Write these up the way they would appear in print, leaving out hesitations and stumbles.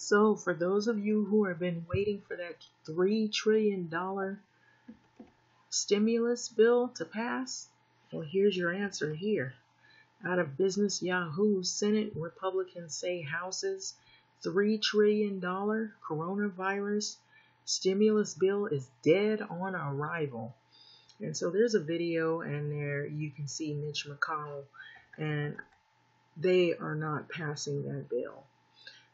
So for those of you who have been waiting for that $3 trillion stimulus bill to pass, well, here's your answer here. Out of Business Yahoo, Senate Republicans say House's $3 trillion coronavirus stimulus bill is dead on arrival. And so there's a video, and there you can see Mitch McConnell, and they are not passing that bill.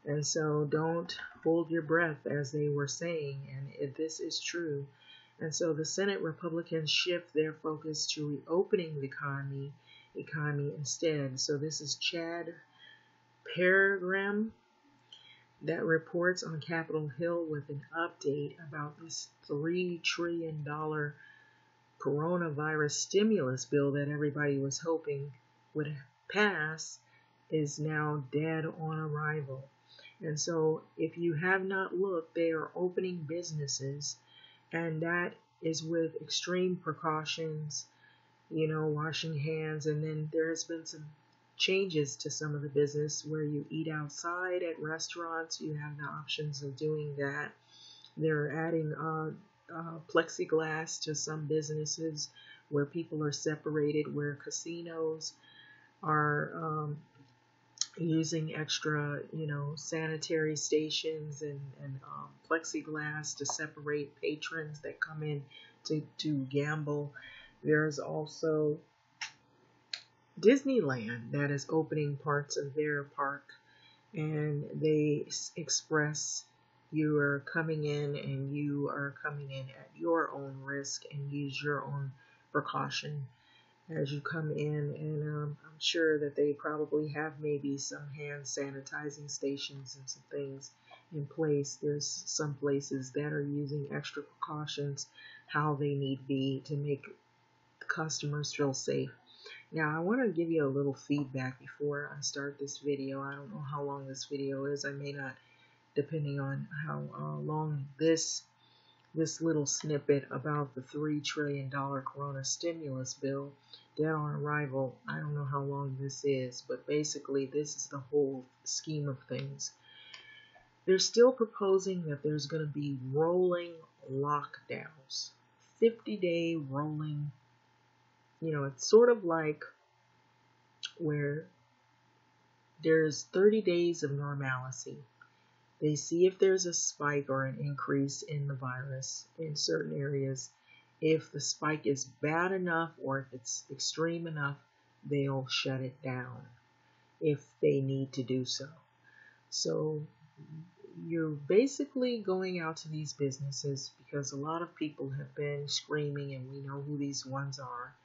And so don't hold your breath, as they were saying, and if this is true. And so the Senate Republicans shift their focus to reopening the economy instead. So this is Chad Peregrine that reports on Capitol Hill with an update about this $3 trillion coronavirus stimulus bill that everybody was hoping would pass is now dead on arrival. And so if you have not looked, they are opening businesses, and that is with extreme precautions, washing hands. And then there has been some changes to some of the business where you eat outside at restaurants. You have the options of doing that. They're adding plexiglass to some businesses where people are separated, where casinos are using extra, sanitary stations and plexiglass to separate patrons that come in to gamble. There's also Disneyland that is opening parts of their park, and they express you are coming in, and you are coming in at your own risk, and use your own precaution as you come in. And I'm sure that they probably have maybe some hand sanitizing stations and some things in place. There's some places that are using extra precautions how they need be to make the customers feel safe. Now I want to give you a little feedback before I start this video. I don't know how long this video is. I may not, depending on how long this little snippet about the $3 trillion corona stimulus bill dead on arrival, I don't know how long this is, but basically this is the whole scheme of things. They're still proposing that there's going to be rolling lockdowns, 50-day rolling. It's sort of like where there's 30 days of normalcy. They see if there's a spike or an increase in the virus in certain areas. If the spike is bad enough or if it's extreme enough, they'll shut it down if they need to do so. So you're basically going out to these businesses because a lot of people have been screaming, and we know who these ones are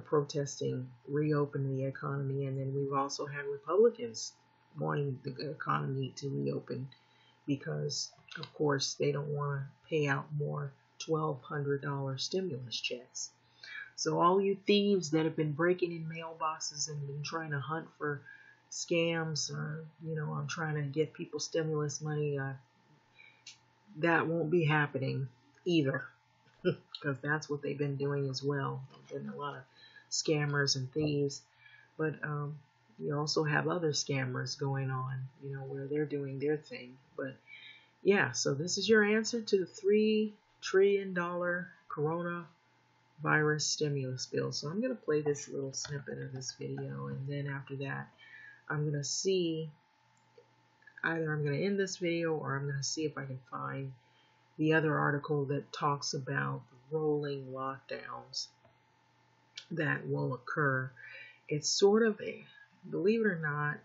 protesting reopen the economy. And then we've also had Republicans wanting the economy to reopen because, of course, they don't want to pay out more $1,200 stimulus checks. So all you thieves that have been breaking in mailboxes and been trying to hunt for scams, or I'm trying to get people stimulus money, that won't be happening either, because that's what they've been doing as well. There's been a lot of scammers and thieves, but you also have other scammers going on, where they're doing their thing. But yeah, so this is your answer to the $3 trillion coronavirus stimulus bill. So I'm going to play this little snippet of this video, and then after that, I'm going to see, either I'm going to end this video or I'm going to see if I can find the other article that talks about the rolling lockdowns that will occur. It's sort of believe it or not,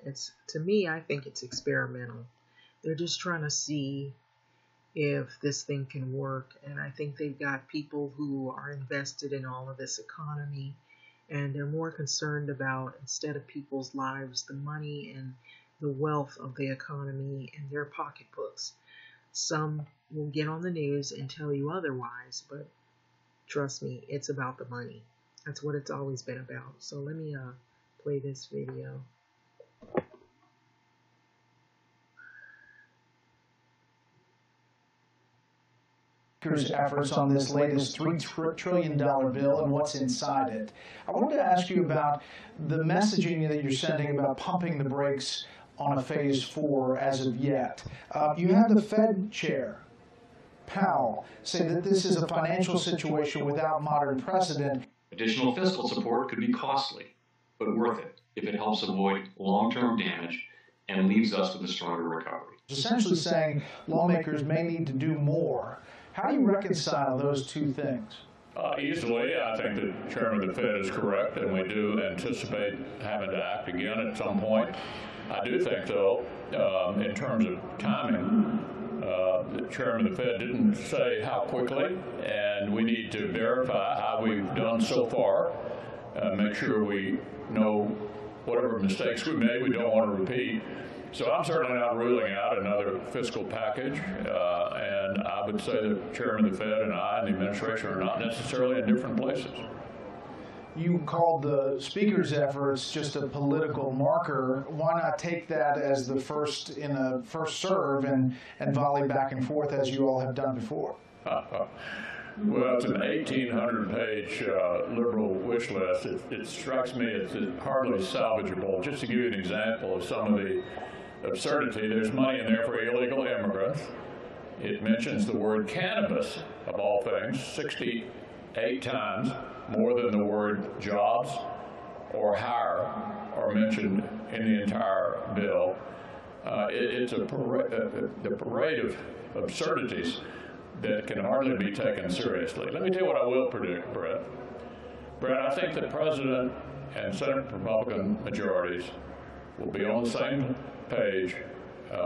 to me, I think it's experimental. They're just trying to see if this thing can work. And I think they've got people who are invested in all of this economy, and they're more concerned about, instead of people's lives, the money and the wealth of the economy and their pocketbooks. Some will get on the news and tell you otherwise, but trust me, it's about the money. That's what it's always been about. So let me play this video. Efforts on this latest $3 trillion bill and what's inside it. I wanted to ask you about the messaging that you're sending about pumping the brakes on a phase 4 as of yet. You have the Fed chair, Powell, say that this is a financial situation without modern precedent. Additional fiscal support could be costly, but worth it if it helps avoid long-term damage and leaves us with a stronger recovery. Essentially saying lawmakers may need to do more. How do you reconcile those two things? Easily. I think the chairman of the Fed is correct, and we do anticipate having to act again at some point. I do think, though, in terms of timing, the chairman of the Fed didn't say how quickly, and we need to verify how we've done so far, make sure we know whatever mistakes we made we don't want to repeat. So I'm certainly not ruling out another fiscal package, and I would say the chairman of the Fed and I and the administration are not necessarily in different places. You called the speaker's efforts just a political marker. Why not take that as the first in a first serve and volley back and forth as you all have done before? Well, it's an 1,800-page liberal wish list. It strikes me as hardly salvageable. Just to give you an example of some of the absurdity, there's money in there for illegal immigrants. It mentions the word cannabis, of all things, 68 times, more than the word jobs or hire are mentioned in the entire bill. It's the parade of absurdities that can hardly be taken seriously. Let me tell you what I will predict, Brett. Brett, I think the President and Senate Republican majorities will be on the same page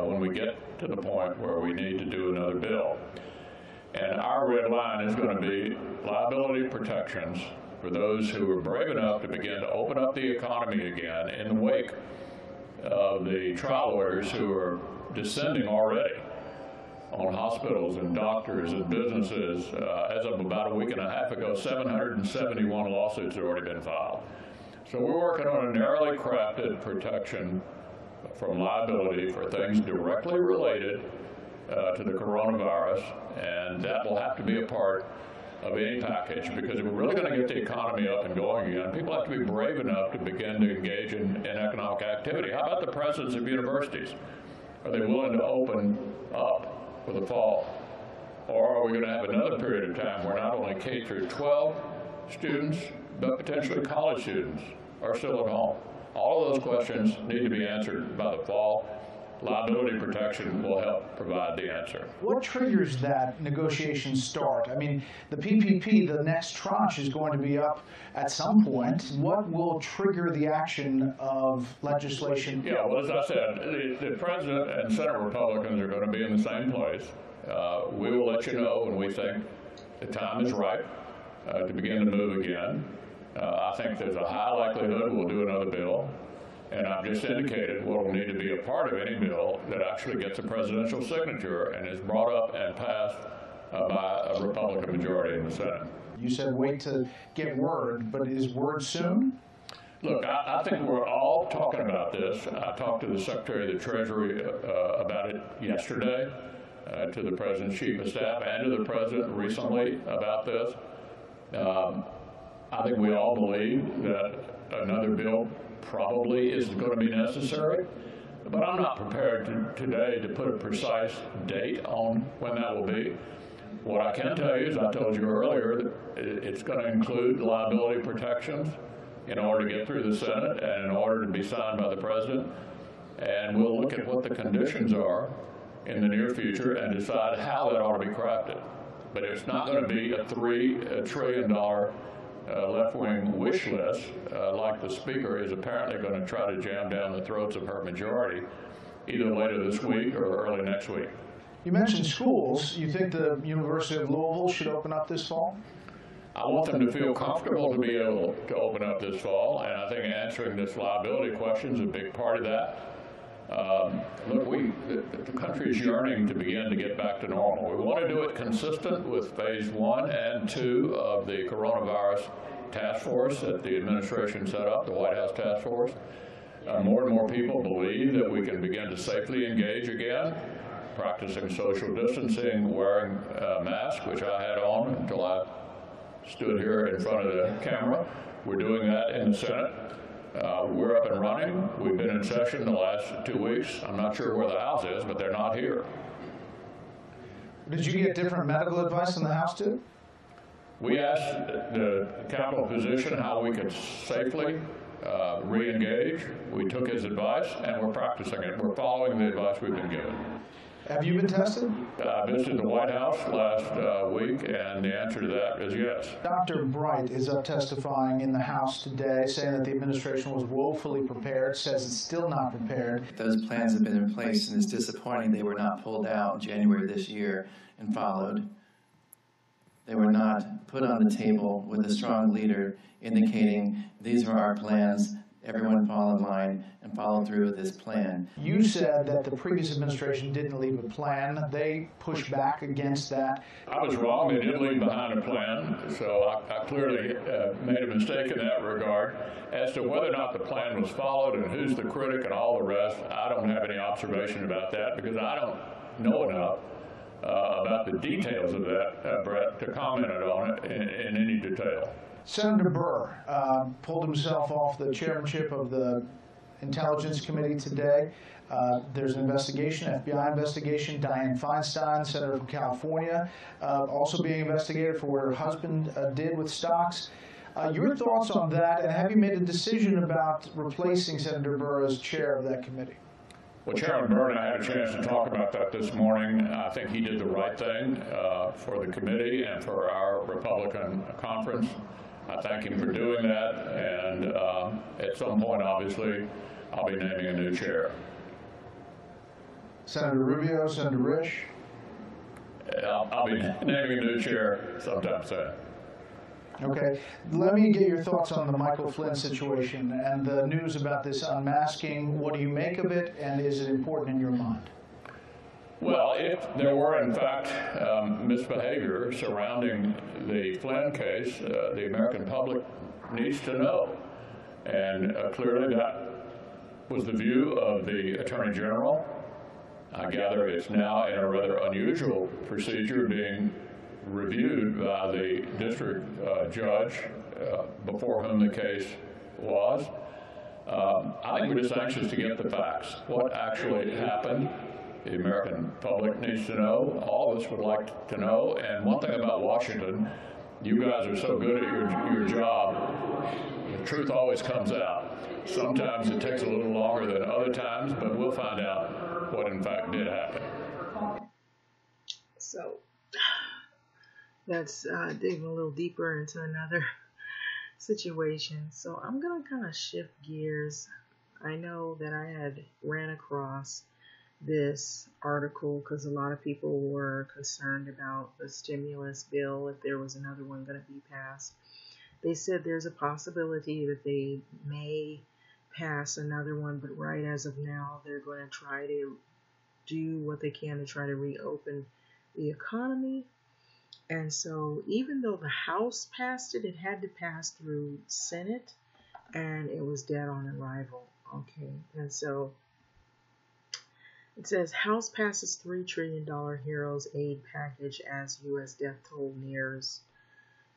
when we get to the point where we need to do another bill. And our red line is going to be liability protections for those who are brave enough to begin to open up the economy again in the wake of the trial lawyers who are descending already on hospitals and doctors and businesses. As of about a week and a half ago, 771 lawsuits had already been filed. So we're working on a narrowly crafted protection from liability for things directly related to the coronavirus, and that will have to be a part of any package, because if we're really going to get the economy up and going again, people have to be brave enough to begin to engage in economic activity. How about the presidents of universities? Are they willing to open up for the fall? Or are we going to have another period of time where not only K through 12 students, but potentially college students are still at home? All of those questions need to be answered by the fall. Liability protection will help provide the answer. What triggers that negotiation start? I mean, the PPP, the next tranche, is going to be up at some point. What will trigger the action of legislation? Yeah, well, as I said, the President and Senate Republicans are going to be in the same place. We will let you know when we think the time is right to begin to move again. I think there's a high likelihood we'll do another bill. And I've just indicated what will need to be a part of any bill that actually gets a presidential signature and is brought up and passed by a Republican majority in the Senate. You said wait to get word, but is word soon? Look, I think we're all talking about this. I talked to the Secretary of the Treasury about it yesterday, to the President's Chief of Staff and to the President recently about this. I think we all believe that another bill probably is going to be necessary, but I'm not prepared today to put a precise date on when that will be. What I can tell you is I told you earlier that it's going to include liability protections in order to get through the Senate and in order to be signed by the President, and we'll look at what the conditions are in the near future and decide how that ought to be crafted. But it's not going to be a $3 trillion left-wing wish list like the Speaker is apparently going to try to jam down the throats of her majority either later this week or early next week. You mentioned schools. You think the University of Louisville should open up this fall? I want them to feel comfortable to be able to open up this fall, and I think answering this liability question is a big part of that. Look, the country is yearning to begin to get back to normal. We want to do it consistent with phase 1 and 2 of the coronavirus task force that the administration set up, the White House task force. More and more people believe that we can begin to safely engage again, practicing social distancing, wearing a mask, which I had on until I stood here in front of the camera. We're doing that in the Senate. We're up and running. We've been in session the last 2 weeks. I'm not sure where the House is, but they're not here. Did you get different medical advice in the House too? We asked the Capitol physician how we could safely re-engage. We took his advice, and we're practicing it. We're following the advice we've been given. Have you been tested? I visited the White House last week, and the answer to that is yes. Dr. Bright is up testifying in the House today, saying that the administration was woefully prepared, says it's still not prepared. Those plans have been in place, and it's disappointing they were not pulled out in January this year and followed. They were not put on the table with a strong leader indicating these are our plans, everyone fall in line and follow through with this plan. You said that the previous administration didn't leave a plan. They pushed back against that. I was wrong. They did leave behind a plan, so I clearly made a mistake in that regard. As to whether or not the plan was followed and who's the critic and all the rest, I don't have any observation about that because I don't know enough about the details of that, Brett, to comment on it in any detail. Senator Burr pulled himself off the chairmanship of the Intelligence Committee today. There's an investigation, FBI investigation. Dianne Feinstein, senator from California, also being investigated for what her husband did with stocks. Your thoughts on that, and have you made a decision about replacing Senator Burr as chair of that committee? Well, Chairman Burr and I had a chance to talk about that this morning. I think he did the right thing for the committee and for our Republican conference. I thank him for doing that, and at some point, obviously, I'll be naming a new chair. Senator Rubio, Senator Risch? I'll be naming a new chair sometime soon. Okay. Let me get your thoughts on the Michael Flynn situation and the news about this unmasking. What do you make of it, and is it important in your mind? Well, if there were, in fact, misbehavior surrounding the Flynn case, the American public needs to know. And clearly that was the view of the Attorney General. I gather it's now in a rather unusual procedure being reviewed by the district judge before whom the case was. I think we're just anxious to get the facts. What actually happened? The American public needs to know. All of us would like to know. And one thing about Washington, you guys are so good at your job, the truth always comes out. Sometimes it takes a little longer than other times, but we'll find out what in fact did happen. So that's digging a little deeper into another situation. So I'm going to kind of shift gears. I know that I had ran across this article because a lot of people were concerned about the stimulus bill, if there was another one going to be passed. They said there's a possibility that they may pass another one, but right as of now, they're going to try to do what they can to try to reopen the economy. And so even though the House passed it, it had to pass through Senate, and it was dead on arrival. Okay, and so it says House passes $3 trillion heroes aid package as U.S. death toll nears,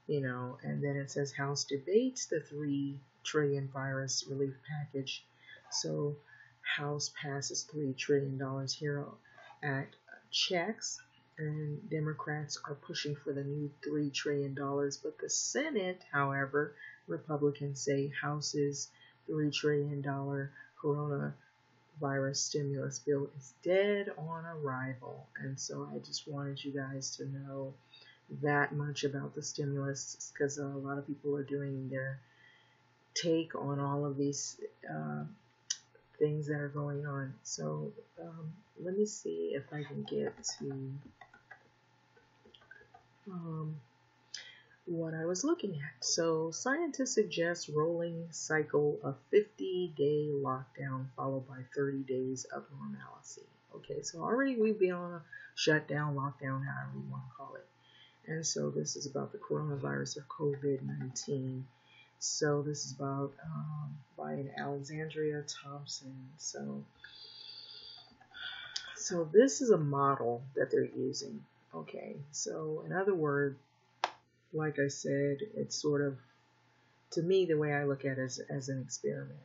and then it says House debates the $3 trillion virus relief package. So House passes $3 trillion HERO Act checks, and Democrats are pushing for the new $3 trillion. But the Senate, however, Republicans say House's $3 trillion coronavirus stimulus bill is dead on arrival. And so I just wanted you guys to know that much about the stimulus, because a lot of people are doing their take on all of these things that are going on. So let me see if I can get to what I was looking at. So scientists suggest rolling cycle of 50-day lockdown followed by 30 days of normalcy. Okay, so already we've been on a shutdown, lockdown, however you want to call it. And so this is about the coronavirus or COVID-19. So this is about by an Alexandria Thompson. So this is a model that they're using. Okay, so in other words, like I said, it's sort of to me, the way I look at it is as an experiment.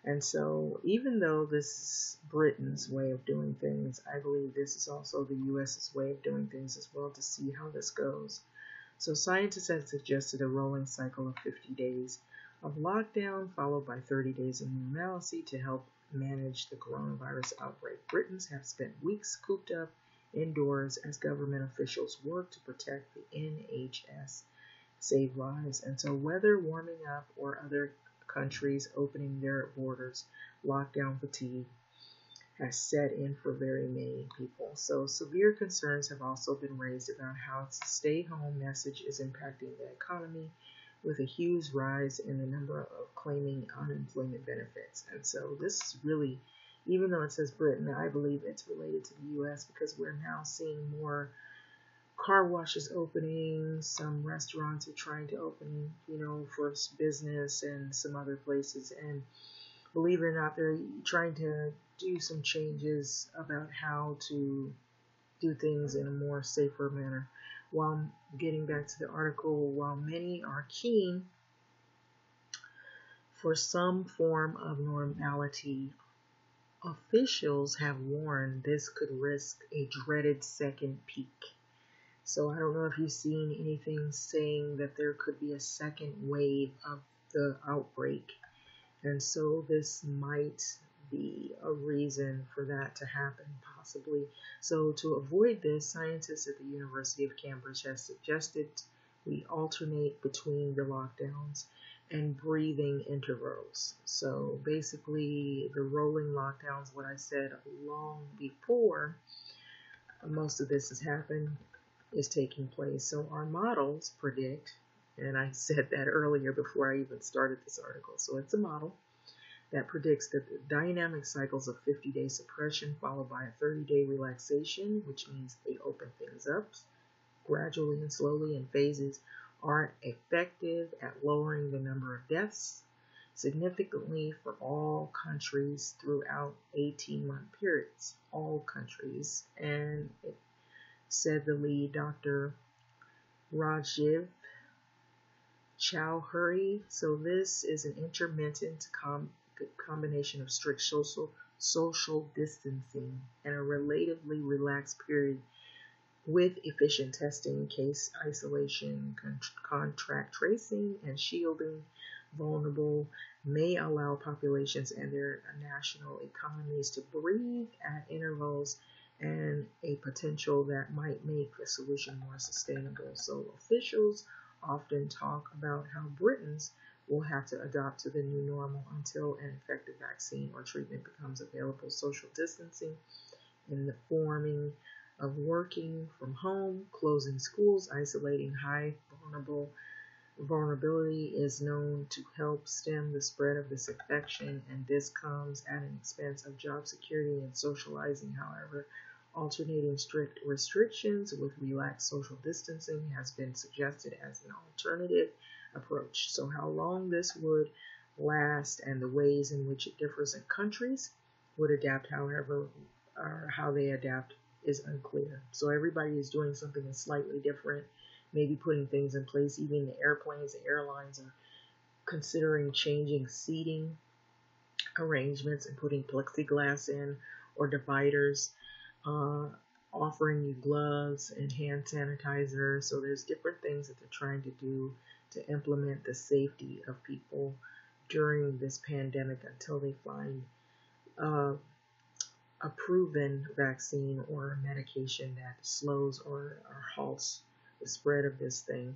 And so, even though this is Britain's way of doing things, I believe this is also the US's way of doing things as well, to see how this goes. So scientists have suggested a rolling cycle of 50 days of lockdown, followed by 30 days of normalcy to help manage the coronavirus outbreak. Britons have spent weeks cooped up indoors as government officials work to protect the NHS, save lives. And so whether warming up or other countries opening their borders, lockdown fatigue has set in for very many people. So severe concerns have also been raised about how the stay-home message is impacting the economy, with a huge rise in the number of claiming unemployment benefits. And so this is really, even though it says Britain, I believe it's related to the U.S. because we're now seeing more car washes opening, some restaurants are trying to open, for business, and some other places. And believe it or not, they're trying to do some changes about how to do things in a more safer manner. While getting back to the article, while many are keen for some form of normality, officials have warned this could risk a dreaded second peak. So I don't know if you've seen anything saying that there could be a second wave of the outbreak. And so this might be a reason for that to happen, possibly. So to avoid this, scientists at the University of Cambridge have suggested we alternate between the lockdowns and breathing intervals. So basically, the rolling lockdowns, what I said long before most of this has happened, is taking place. So our models predict, and I said that earlier before I even started this article, so it's a model that predicts that the dynamic cycles of 50-day suppression followed by a 30-day relaxation, which means they open things up gradually and slowly in phases, are effective at lowering the number of deaths significantly for all countries throughout 18-month periods. All countries. And it said the lead, Dr. Rajiv Chowdhury. So this is an intermittent combination of strict social distancing and a relatively relaxed period with efficient testing, case isolation, contact tracing, and shielding vulnerable may allow populations and their national economies to breathe at intervals, and a potential that might make the solution more sustainable. So officials often talk about how Britons will have to adapt to the new normal until an effective vaccine or treatment becomes available. Social distancing in the forming of working from home, closing schools, isolating high vulnerability is known to help stem the spread of this infection, and this comes at an expense of job security and socializing. However, alternating strict restrictions with relaxed social distancing has been suggested as an alternative approach. So how long this would last and the ways in which it differs in countries would adapt, however, or how they adapt is unclear. So everybody is doing something that's slightly different, maybe putting things in place. Even the airplanes, the airlines are considering changing seating arrangements and putting plexiglass in or dividers, offering you gloves and hand sanitizer. So there's different things that they're trying to do to implement the safety of people during this pandemic until they find a proven vaccine or medication that slows or halts the spread of this thing,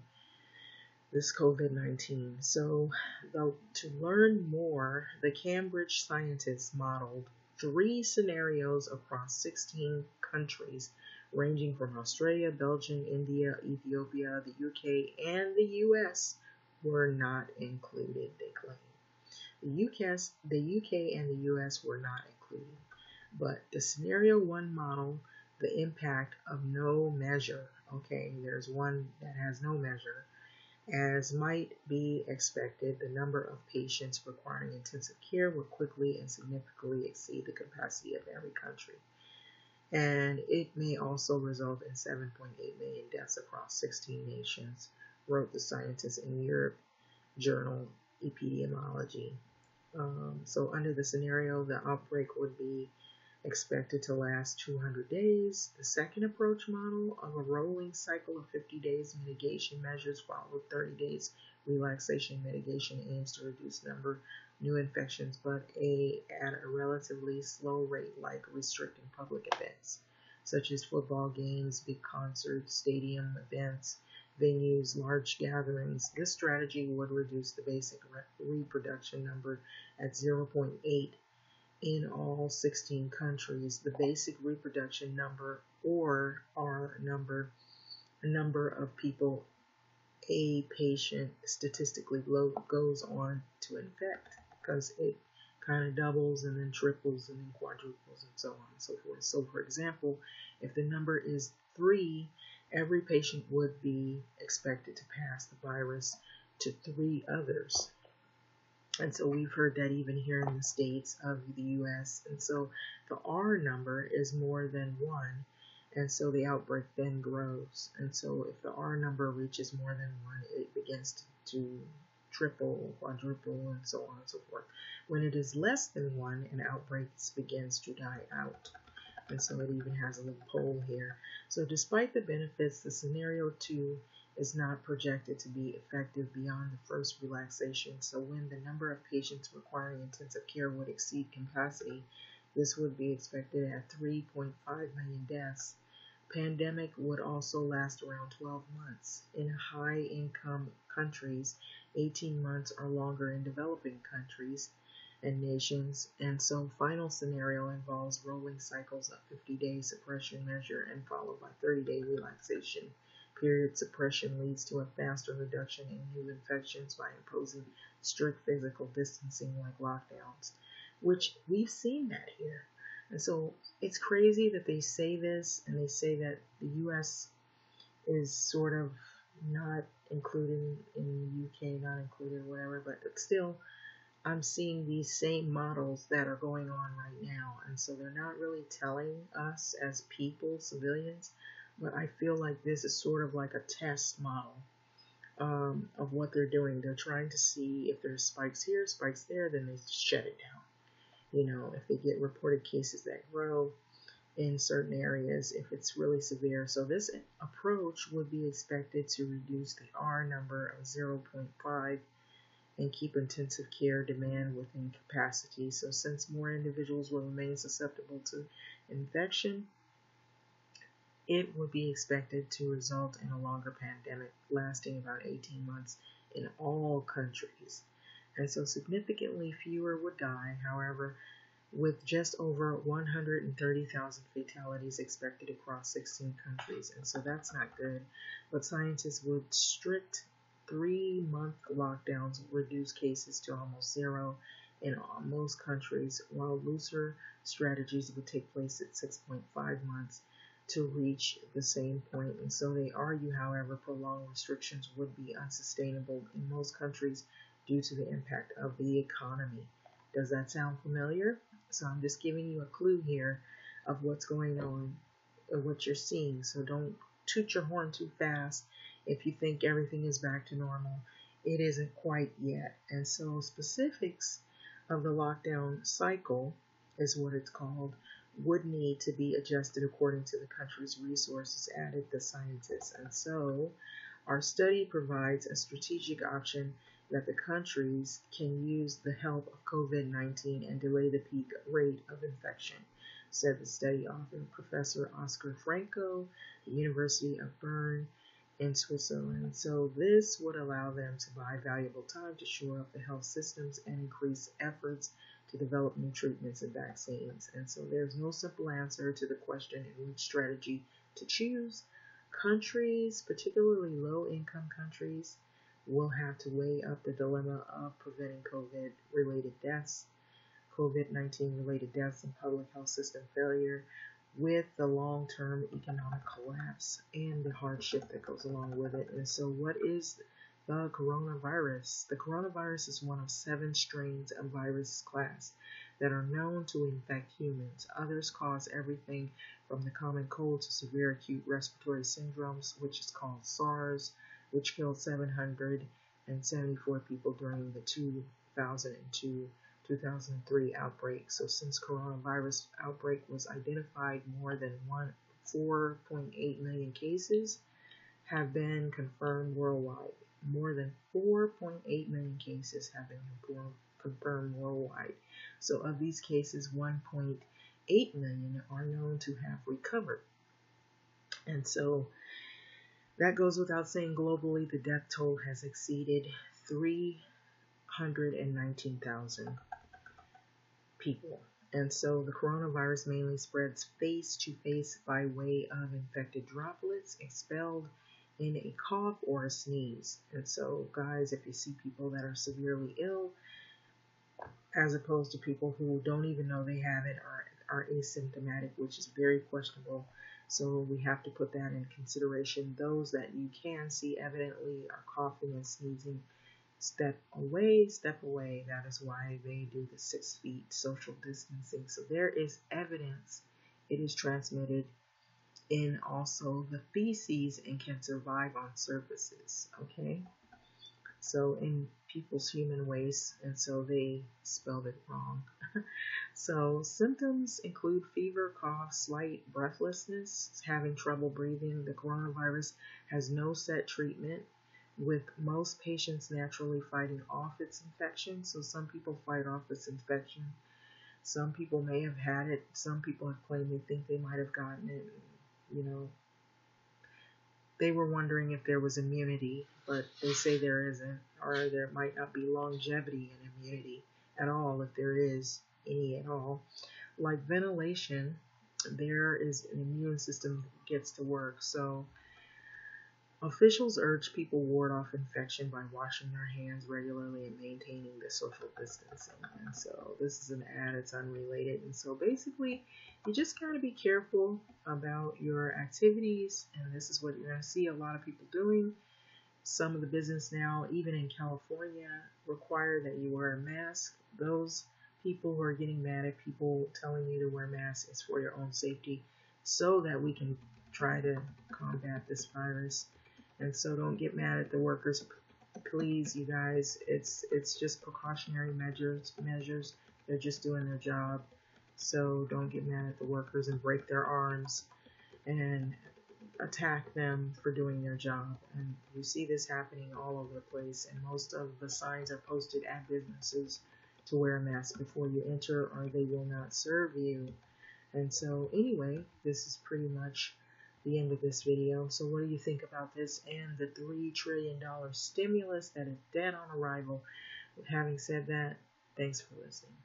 this COVID-19. So to learn more, the Cambridge scientists modeled 3 scenarios across 16 countries, ranging from Australia, Belgium, India, Ethiopia, the UK, and the US were not included, they claim. The UK and the US were not included. But the scenario 1 model, the impact of no measure. Okay, there's one that has no measure. As might be expected, the number of patients requiring intensive care will quickly and significantly exceed the capacity of every country. And it may also result in 7.8 million deaths across 16 nations, wrote the scientists in Europe journal Epidemiology. So under the scenario, the outbreak would be expected to last 200 days. The second approach model of a rolling cycle of 50 days mitigation measures followed 30 days relaxation mitigation aims to reduce number new infections, but at a relatively slow rate, like restricting public events such as football games, big concerts, stadium events, venues, large gatherings. This strategy would reduce the basic reproduction number at 0.8 in all 16 countries. The basic reproduction number, or R number, a number of people a patient statistically goes on to infect, because it kind of doubles and then triples and then quadruples and so on and so forth. So for example, if the number is 3, every patient would be expected to pass the virus to 3 others. And so we've heard that even here in the States of the US. And so the R number is more than 1. And so the outbreak then grows. And so if the R number reaches more than 1, it begins to triple, quadruple, and so on and so forth. When it is less than 1, an outbreak begins to die out. And so it even has a little poll here. So despite the benefits, the scenario 2 is not projected to be effective beyond the first relaxation. So when the number of patients requiring intensive care would exceed capacity, this would be expected at 3.5 million deaths. Pandemic would also last around 12 months. In high-income countries, 18 months or longer in developing countries and nations. And so final scenario involves rolling cycles of 50-day suppression measure and followed by 30-day relaxation. Period suppression leads to a faster reduction in new infections by imposing strict physical distancing like lockdowns, which we've seen that here. And so it's crazy that they say this, and they say that the U.S. is sort of not included in the UK, not included or whatever, but still I'm seeing these same models that are going on right now. And so they're not really telling us as people, civilians, but I feel like this is sort of like a test model of what they're doing. They're trying to see if there's spikes here, spikes there, then they shut it down. You know, if they get reported cases that grow in certain areas, if it's really severe. So this approach would be expected to reduce the R number of 0.5 and keep intensive care demand within capacity. So since more individuals will remain susceptible to infection, it would be expected to result in a longer pandemic lasting about 18 months in all countries. And so significantly fewer would die, however, with just over 130,000 fatalities expected across 16 countries. And so that's not good. But scientists would strict 3-month lockdowns reduce cases to almost 0 in most countries, while looser strategies would take place at 6.5 months to reach the same point. And so they argue, however, prolonged restrictions would be unsustainable in most countries due to the impact of the economy. Does that sound familiar? So I'm just giving you a clue here of what's going on and what you're seeing. So don't toot your horn too fast if you think everything is back to normal. It isn't quite yet. And so specifics of the lockdown cycle is what it's called, would need to be adjusted according to the country's resources, added the scientists. And so our study provides a strategic option that the countries can use the help of COVID-19 and delay the peak rate of infection, said the study author, Professor Oscar Franco, the University of Bern in Switzerland. So this would allow them to buy valuable time to shore up the health systems and increase efforts to develop new treatments and vaccines. And so there's no simple answer to the question in which strategy to choose. Countries, particularly low-income countries, will have to weigh up the dilemma of preventing COVID-related deaths, COVID-19-related deaths and public health system failure with the long-term economic collapse and the hardship that goes along with it. And so what is the coronavirus? The coronavirus is one of 7 strains of virus class that are known to infect humans. Others cause everything from the common cold to severe acute respiratory syndromes, which is called SARS, which killed 700 and 74 people during the 2002-2003 outbreak. So since coronavirus outbreak was identified, more than 4.8 million cases have been confirmed worldwide. More than 4.8 million cases have been confirmed worldwide. So of these cases, 1.8 million are known to have recovered. And so that goes without saying, globally, the death toll has exceeded 319,000 people. And so the coronavirus mainly spreads face to face by way of infected droplets expelled in a cough or a sneeze. And so, guys, if you see people that are severely ill, as opposed to people who don't even know they have it, are asymptomatic, which is very questionable. So we have to put that in consideration. Those that you can see evidently are coughing and sneezing, step away, step away. That is why they do the 6 feet social distancing. So there is evidence it is transmitted in also the feces and can survive on surfaces. Okay, so in people's human waste, and so they spelled it wrong. So symptoms include fever, cough, slight breathlessness, having trouble breathing. The coronavirus has no set treatment, with most patients naturally fighting off its infection. So some people fight off its infection. Some people may have had it. Some people have claimed they think they might have gotten it. You know, they were wondering if there was immunity, but they say there isn't, or there might not be longevity in immunity at all, if there is any at all. Like ventilation, there is an immune system that gets to work. So officials urge people ward off infection by washing their hands regularly and maintaining the social distancing. And so this is an ad, it's unrelated. And so basically, you just got to be careful about your activities. And this is what you're going to see a lot of people doing. Some of the business now, even in California, require that you wear a mask. Those people who are getting mad at people telling you to wear masks is for your own safety, so that we can try to combat this virus. And so don't get mad at the workers, please, you guys. It's just precautionary measures. They're just doing their job. So don't get mad at the workers and break their arms and attack them for doing their job. And you see this happening all over the place, and most of the signs are posted at businesses to wear a mask before you enter, or they will not serve you. And so anyway, this is pretty much the end of this video. So what do you think about this and the $3 trillion stimulus that is dead on arrival? Having said that, thanks for listening.